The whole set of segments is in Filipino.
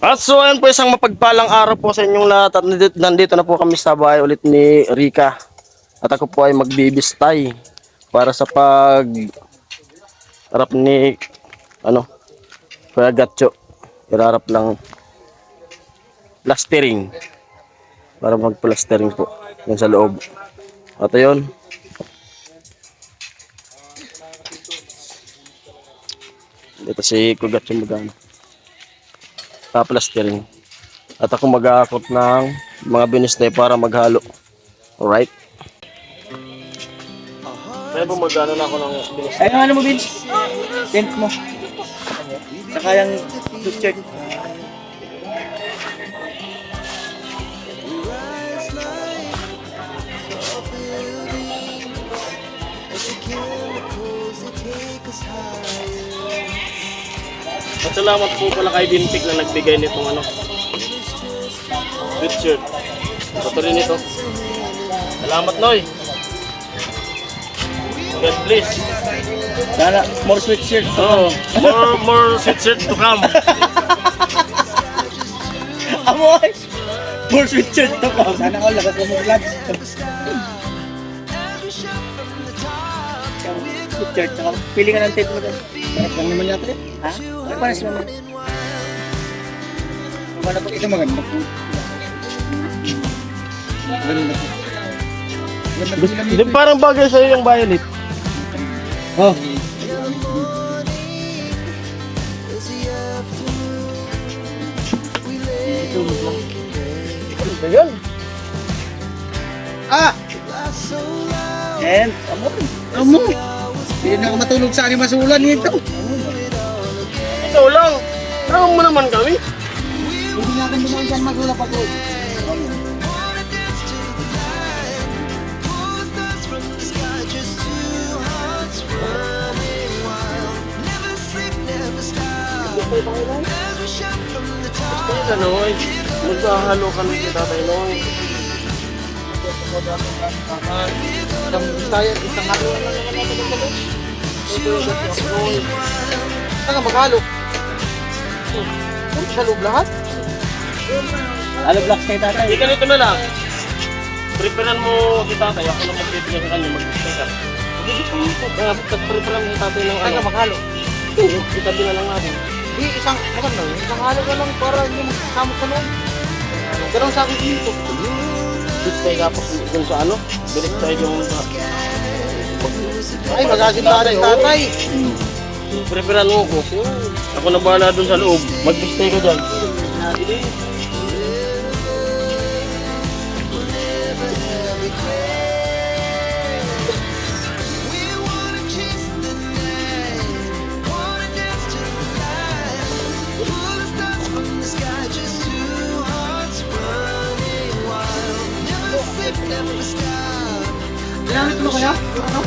At so ayan po, isang mapagpalang araw po sa inyong lahat at nandito na po kami sa bahay ulit ni Rica. At ako po ay magbibistay para sa harap ni Kuya Gatcho. Irarap lang plastering para magplastering po yan sa loob. At ayun, dito si Kuya Gatcho plastering. At ako mag-aakot ng mga binistay para maghalo. Alright? Kaya po mag-ano na ako ng binistay. Ayun, ano mo, Vince? Tent mo. Saka yung t-shirt. At salamat po pala kay Bintik na nagbigay nitong sweatshirt. Patuloy nito. Salamat, Noy. God bless. Sana, more sweatshirt. Oh, more sweatshirt to come. Amoy! More sweatshirt to ka. Sana all lagas mo vlog. Sweatshirt. Pili ka ng tape mo doon. Parang lang naman yata eh. Ha? Ay, pares naman. Paano po ito maganda po? Maganda po. Hindi parang bagay sa'yo yung violet. Oh. Ito yun. Ah! And, amo. Hindi na ako matulog sa animasulan nito. Ikaw lang. Tawag mo naman kami. Hindi nga kami naman dyan magula pa po. Gusto nyo na, Noy. Maghahalo ka ng Tatay Noy. Isang halo na lang naman natin ito. Saan ka maghalo? Sa loob lahat? Halo blocks kay tatay. Hindi ganito na lang. Preparan mo si Tatay. Ako na magbibigay sa kanya. Mag-prepare ka. Preparan mo si Tatay ng Saan ka maghalo? Itabi na lang natin. Di, isang halo ka lang para hindi magkasama sa loob. Ganun sa akin dito. Bistay ka pa kung sa Bistay yung Ay, magasimba na yung tatay. preparan mo ko. Ako na bahala dun sa loob. Mag-bistay ka dyan. Ginamit mo kaya? Ano?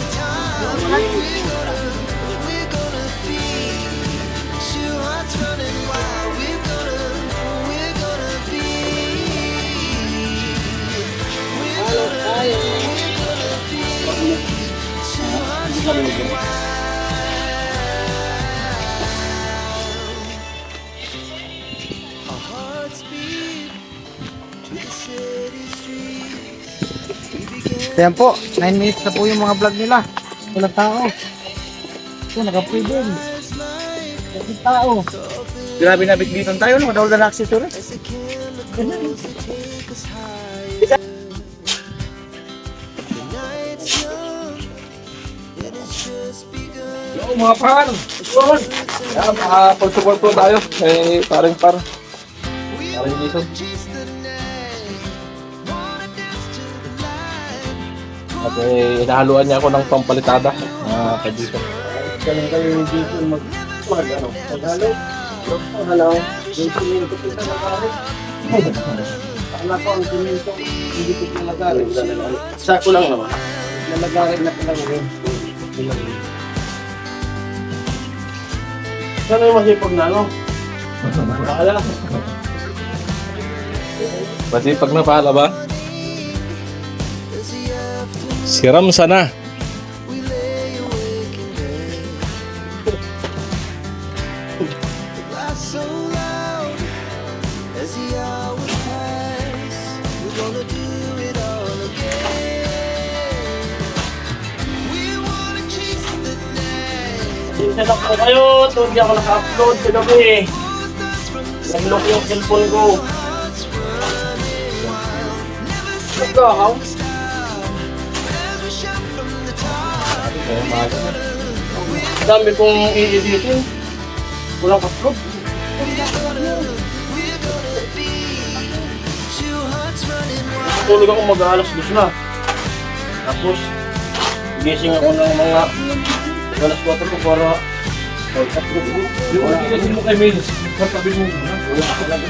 Ayan po, 9 minutes na po yung mga vlog nila. Walang tao. Ito, naka-freedom. Walang tao. Grabe na bitbiton tayo, no? Madawal na accessory. Yo mga par! Yan, makapag-support po tayo. Parang Jason. At inahaluan niya ako ng pampalitada. Kaibigan. Galing kayo yung dito maghalo. Hello. Yung siminto ko na nagalit. Anak ko ang siminto. Hindi ko na nagalit. Sako lang naman. Nalagarit na pala rin. Sana yung masipag na Bahala. Masipag na pala ba? Siram sana. Sinta na po kayo, hindi ako naka-upload sa gabi. Nag-lock yung cellphone ko. Nagkahaw? Dami kong i-editin. Walang upload. Tulog ako mag-aalas 2 na. Tapos, gising ako ng mga alas 4 ko para Yung ulitin mo kay Mills, sabi mo muna. wala talaga.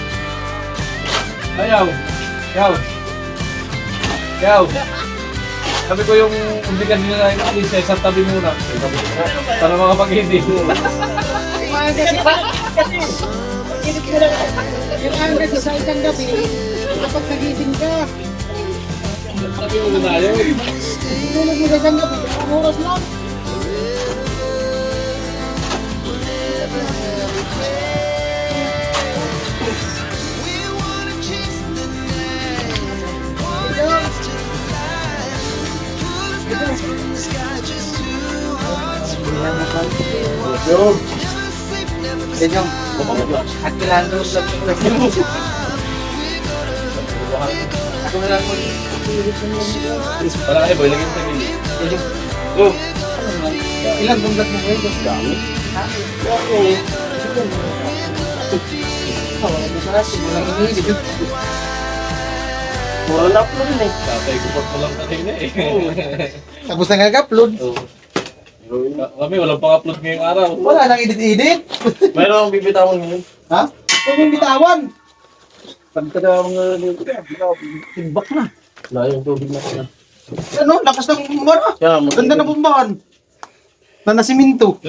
Ayaw. Yaw. Sabi ko yung umbigan nila na yung isa, sa tabi muna. Para mga pag-hindi. Yung ang sa isang gabi, kapag nagising ka, Sabi mo na ayaw. tulog mo sa isang gabi, ang oras lang. Yun. Yan yung at kailangan ko sa ako na lang mo. Wala kayo boy, lagyan sa gilid. Oh. Ilang bunggat mo kayo? Dami. Okay. Walang inilig. Wala na upload yun eh. Tatay ko po lang kanina eh. Tapos na nag-upload. Kami walang pang-upload ngayong araw. Wala nang edit-edit. Mayroon akong bibitawan ngayon. Ha? Huwag yung bitawan. Pagkada mga timbak na. Wala yung tubig na sila. Ano? Lakas ng bumara. Kaya, Ganda na bumbahan. Na nasiminto.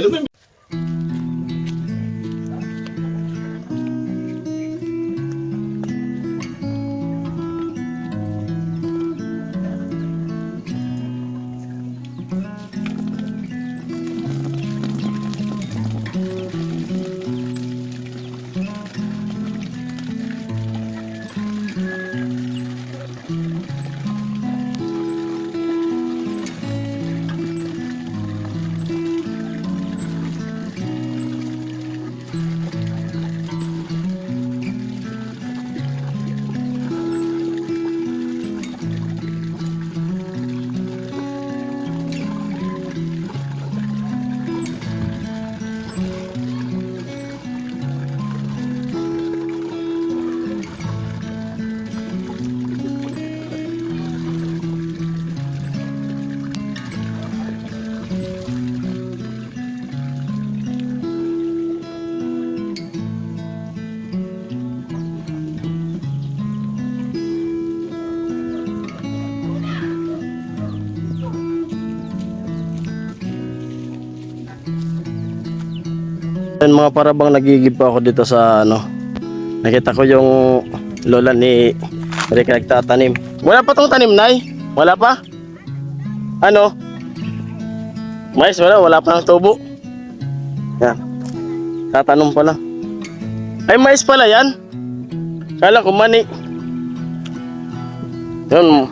Yan mga parabang nagigib pa ako dito sa ano. Nakita ko yung lola ni Rica nagtatanim. Wala pa tong tanim, Nay? Wala pa? Ano? Mais, wala pa ng tubo. Yan. Tatanong pala. Ay, mais pala yan. Kala ko mani. Yun.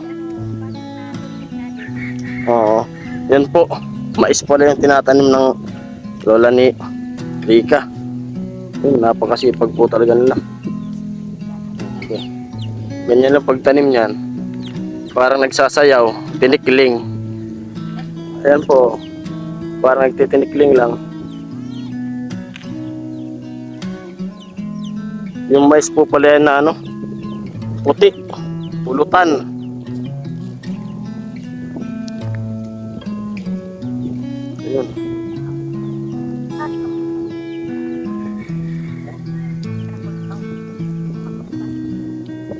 Oo. Yan po. Mais pala yung tinatanim ng lola ni Rica. Yun, napakasipag po talaga nila. Okay. Ganyan lang pagtanim niyan. Parang nagsasayaw, tinikling. Ayan po. Parang nagtitinikling lang. Yung mais po pala yan na ano, puti, pulutan. Ayun.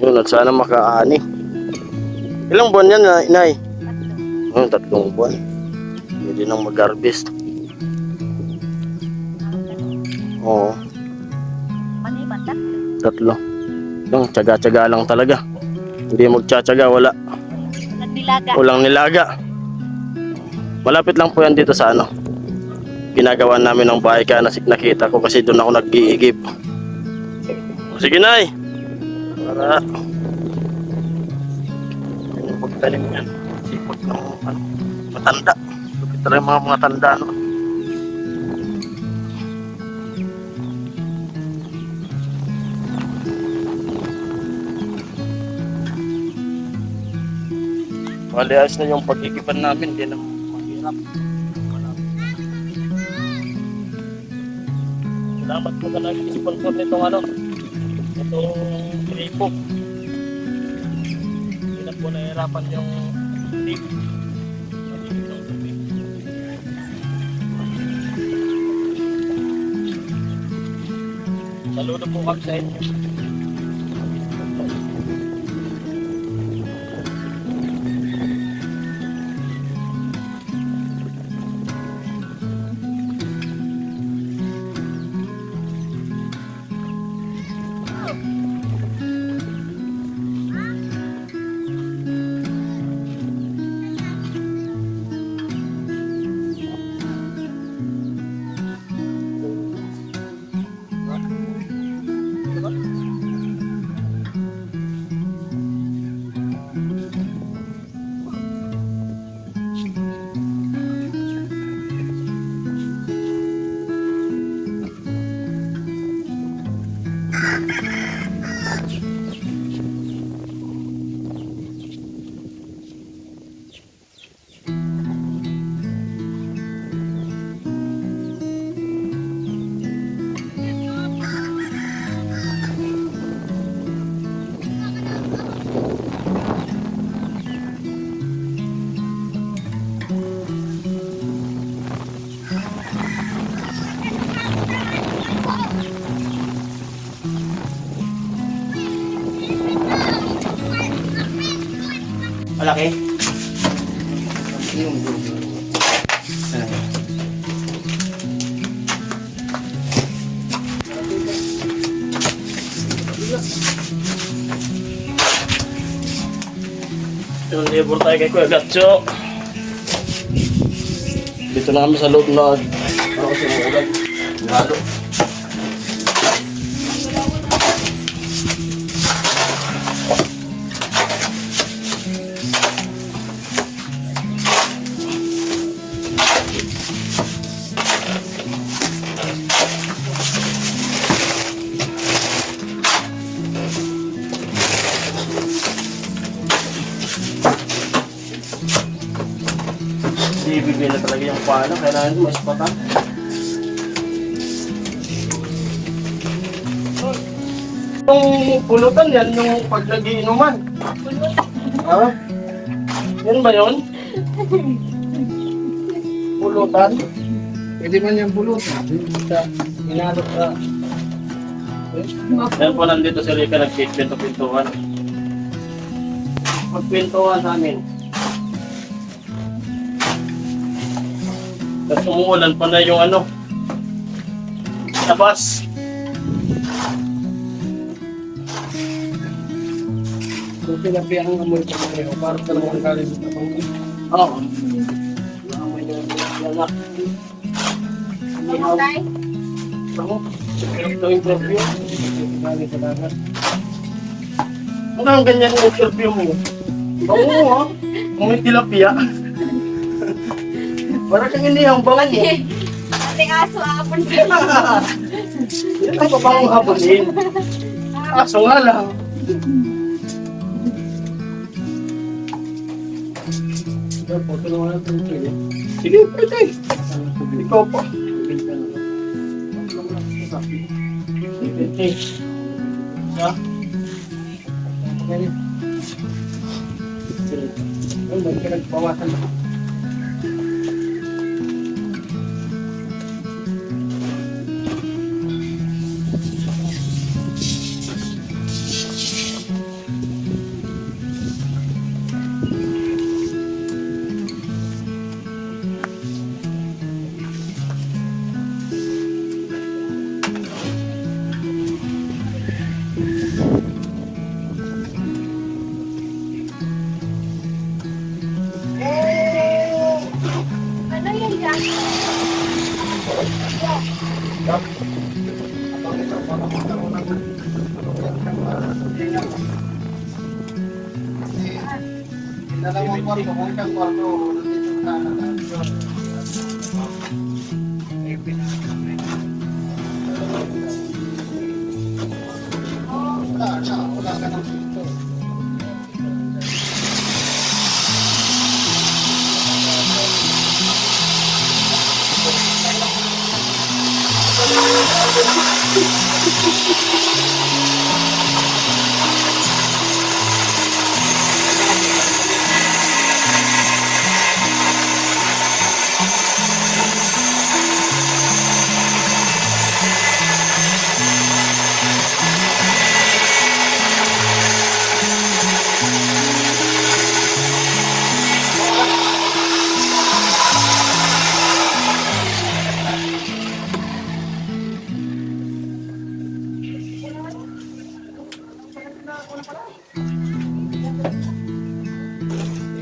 Yun, at sana makaani. Ilang buwan yan, Inay? 3 buwan. Pwede nang mag-harvest. Oo. 3. Yung tsaga-tsaga lang talaga. Hindi magtsatsaga, wala. Nagdilaga. Walang nilaga. Malapit lang po yan dito sa ano. Ginagawa namin ng bahay kaya nakita ko kasi doon ako nag-iigib. Sige, Nay. Para yung pagtanim yan. Sipot ng ano, matanda. Ito rin mga tanda. No? Bali, ayos na yung pag-ikipan namin. Hindi na mahirap. Salamat po na nag-sponsor nitong ano. Itong gripo. Hindi na po nahihirapan yung tip. Saludo po kami sa inyo. Malaki? Yung libur tayo kay Kuya Gatcho. Dito na kami sa loob na para kasi ng ulan. Halo. Ibigay na talaga yung pala, kailangan mas patang. Yung pulutan yan, yung paglagiinuman. Ha? Yan ba yun? Pulutan? Pwede man yung bulutan. Inalot ka. Yan po nandito si Rika nagpinto-pintuan. Magpintuan namin. Tapos umuulan pa na yung ano, labas. Kung sinabi ang amoy ko kayo, para talagang galing sa pangin. Oo. Naamoy yung lalak. Ano tayo? Ako, ito yung perfume. Galing sa dagat. Ano ang ganyan yung perfume mo? Oo ha? Kung may tilapia. Para kang inihang bango mo. Ating aso apon sa Yan ang papangong habunin. Aso nga lang. Ito, tulungan natin ito. Sige, pwede. Ikaw pa. Pwede. Ha? Ganyan. Ang ba't ka nagpawasan na? Ano yan dyan? Dalawang kwarto, kung isang kwarto, nandito na. Wala ka ng pinto.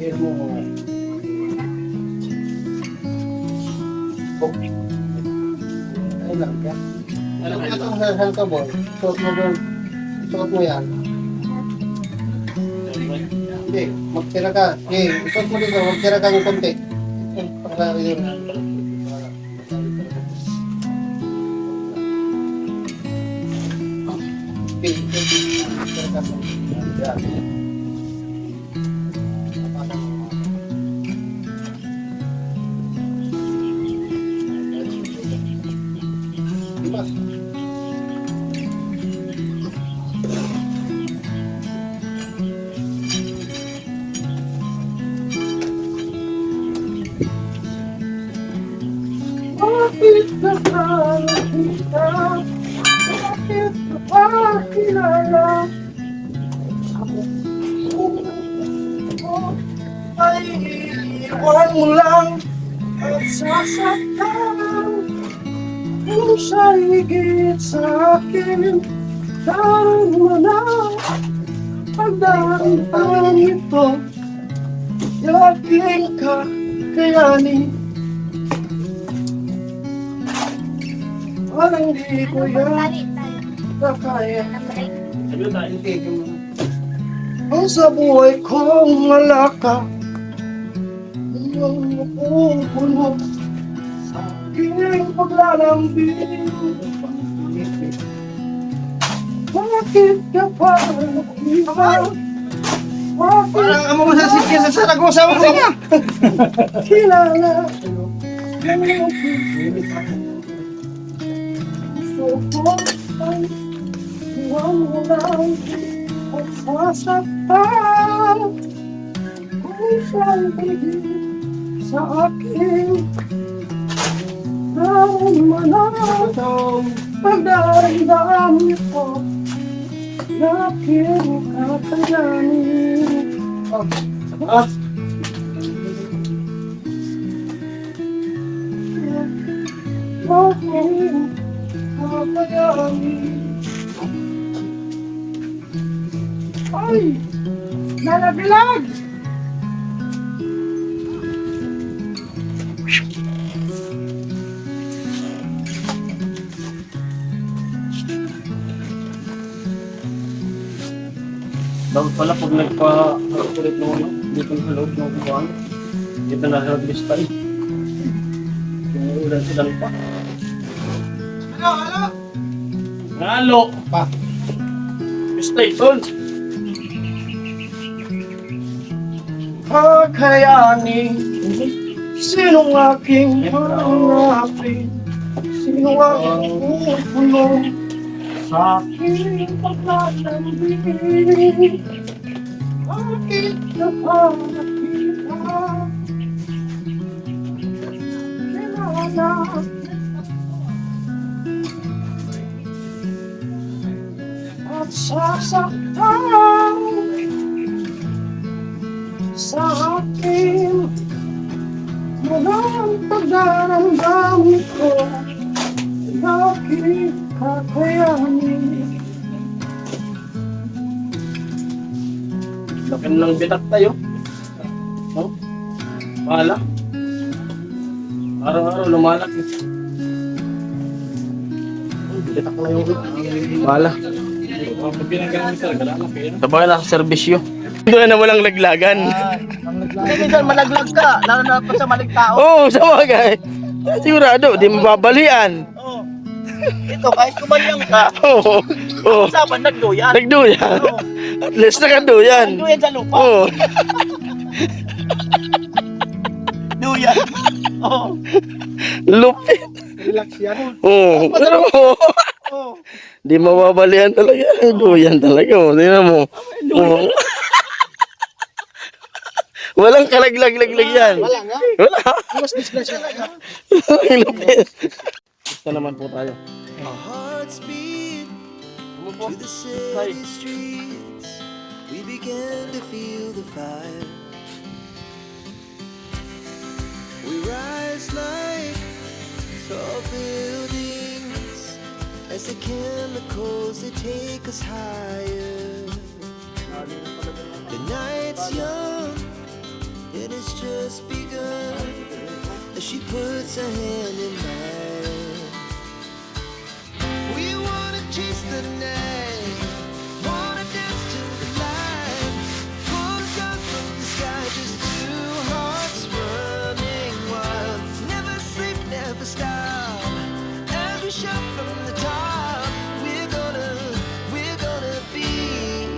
Ayan mo. Ayun lang yan. Ano ka itong hand ka, boy? Suot mo doon. Suot mo yan. Hindi, magtira ka. Sige, suot mo dito. Magtira ka ng konti. Para yun. Okay, magtira ka. Yan. Diba? Bakit nakakita? Bakit nakakilala? Ay iwan mo lang at sasaktan kung siya'y higit sa akin. Darang mo na pagdarang ito, laging kakayanin. Parang di ko yan kakaya. Ang sa buhay kong malaka, iyong mapupuno sa aking paglalambing. Bakit ka pa nakita? Parang amo mo sa sikya sa Saragosa mo siya. Kilala. So ko ay iwan mo lang at sasaktan kung siya'y higit sa akin. Darang manatong pagdarang ito, laging kakayanin. Laging kakayanin. Ay! Nalaglag! Dapat pala pag nagpa-operate ng ano, dito sa loob ng kuwan, dito na sa lista eh. Yung ulan silang pa. Ano? Halo! Pa. Station! Kakayanin, sinong aking hanapin? Sino ang pupuno sa aking paglalambing? Bakit ka pa nakita? Kilala. At sasaktan sa akin walang pagdaramdam ko, lagi kakayanin. Laki lang bitak tayo. No? Pala. Araw-araw lumalaki. Bitak na yung pala. Pag ginagawa mo talaga, lalaki yan. Sabagay na sa serbisyo. Doon na walang laglagan. Hindi minsan malaglag ka, lalo na pa sa maling tao. Oo, sabagay. Sigurado, di mababalian. Oo. Ito, kahit kumalyang ka, Oo. Oo. usapan nagduyan. Nagduyan. At least nakaduyan. Nagduyan sa lupa. Oo. Duyan. Oo. Lupit. Relax yan. Oo. Pero Oo. di mababalian talaga. Duyan talaga. Oh. Tingnan mo. Oo. Walang kalaglag-laglag yan. Wala nga. Wala. Mas disgrasya ka. Ang lupit. Basta naman po tayo. Our hearts beat to the city streets. We began to feel the fire. We rise like tall buildings as the chemicals they take us higher. The night's young, it has just begun as she puts her hand in mine. We wanna chase the night, wanna dance to the light, pull the stars from the sky, just two hearts running wild. Never sleep, never stop, as we shout from the top. We're gonna be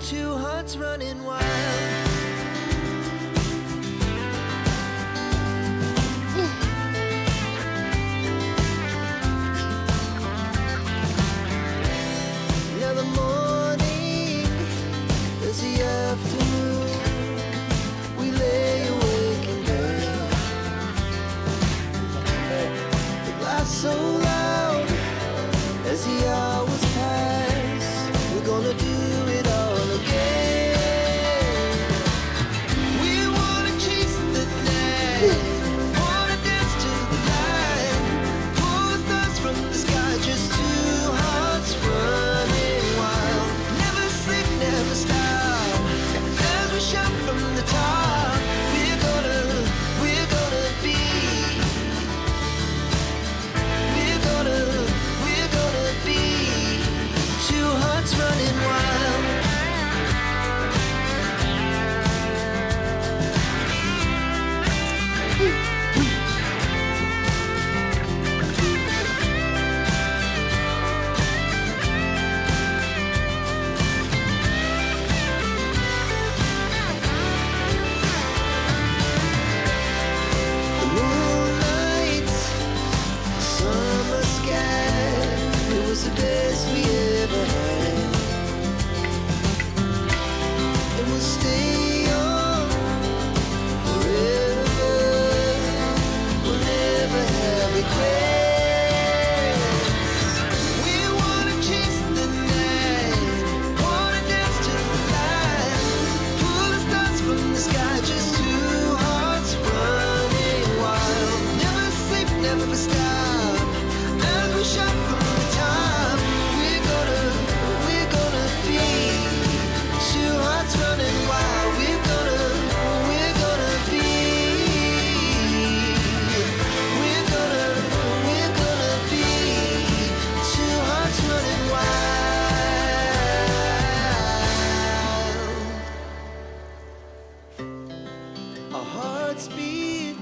two hearts running wild. Now the morning is the afternoon. We lay awake in bed. The glass so loud as the hours pass. We're gonna do it all again. We wanna chase the night, wanna dance to the light, pull the stars from the sky, just two hearts running wild. Never sleep, never stop, as we shout from the top. We're gonna be. We're gonna be two hearts running wild. The moonlight, summer sky, it was the best we ever had. And we'll stay on forever. We'll never have regrets. We wanna chase the night, wanna dance to the light, pull the stars from the sky, just two hearts running wild. Never sleep, never stop, as we shout from the top. We're gonna be two hearts running wild. We're gonna be. We're gonna be two hearts running wild. Our hearts beat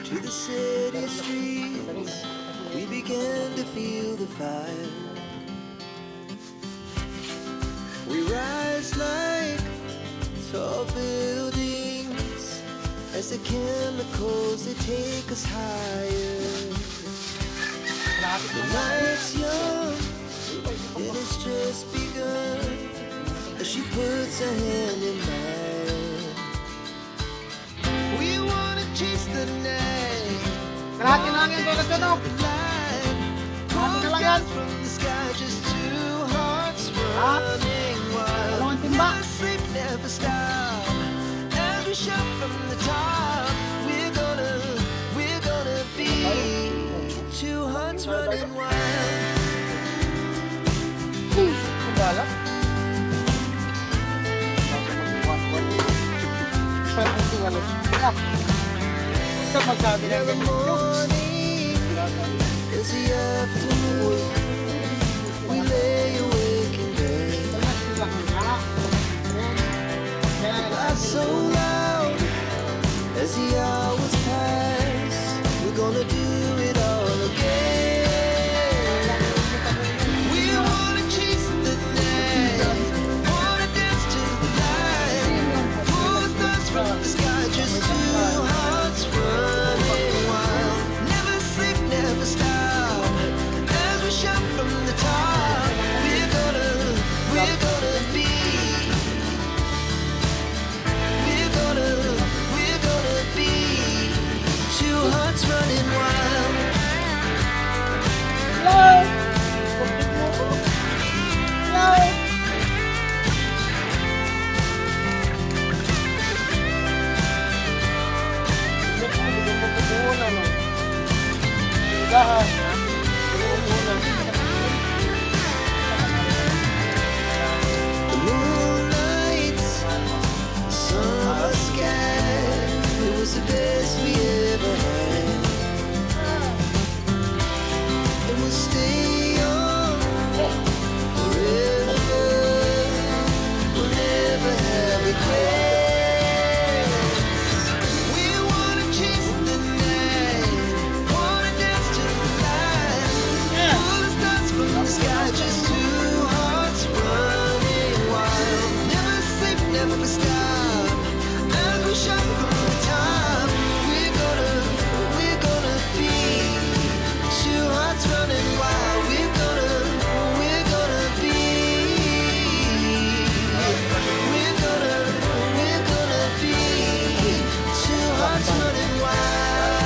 to the city streets. We began to feel the fire. We rise like tall buildings as the chemicals they take us higher. The night's young, it has just begun as she puts her hand in mine. We wanna chase the night, Kalahati na lang yan, Tito Jono. light, Kalahati na lang yan. from the sky, just two hearts running wild. Dalawang timba. Never sleep, never stop, as we shout from the top. We're gonna be two hearts running wild. Wala. Ito magsabi Now ng the ganyan. morning is the afternoon. We lay awake in bed. so loud as the hours pass. We're gonna do it all again. We wanna chase the night, wanna dance to the light. Pull the stars from the sky, just two hearts running wild. Never sleep, never stop. As we shout from the top, we're gonna be. We're gonna be two hearts running wild. The moonlight, summer sky, it was the best we ever had. And we'll stay on forever. We'll never have regrets. We wanna chase the night, wanna dance to the light. Pull the stars from the sky, just two hearts running wild. Never sleep, never stop. As we shout from the top, we're gonna be two hearts running wild. We're gonna be. We're gonna be two hearts running wild.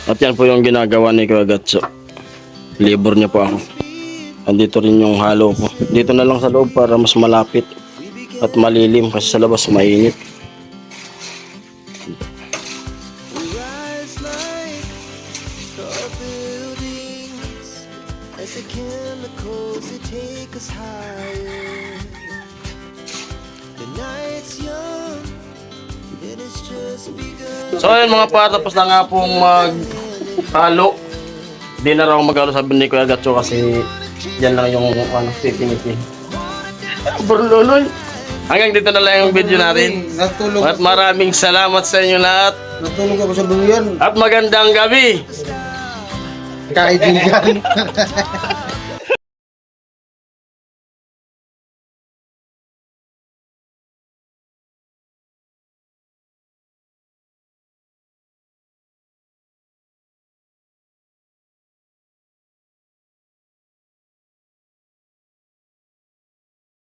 At yan po yung ginagawa ni Kuya Gatso. Libor niya po ako. Andito rin yung halo ko. Dito na lang sa loob para mas malapit at malilim kasi sa labas mainit. Rise like tall buildings as the chemicals they take us higher. The night's young and it's just begun. So ayun mga par, tapos na nga pong maghalo. Hindi na raw maghalo sabi ni Kuya Gatso kasi yan lang yung pipinitin. Burluloy. Hanggang dito na lang yung video natin. Natulog. At maraming salamat sa inyo lahat. Natulog ako sa duyan. At magandang gabi. Kaibigan.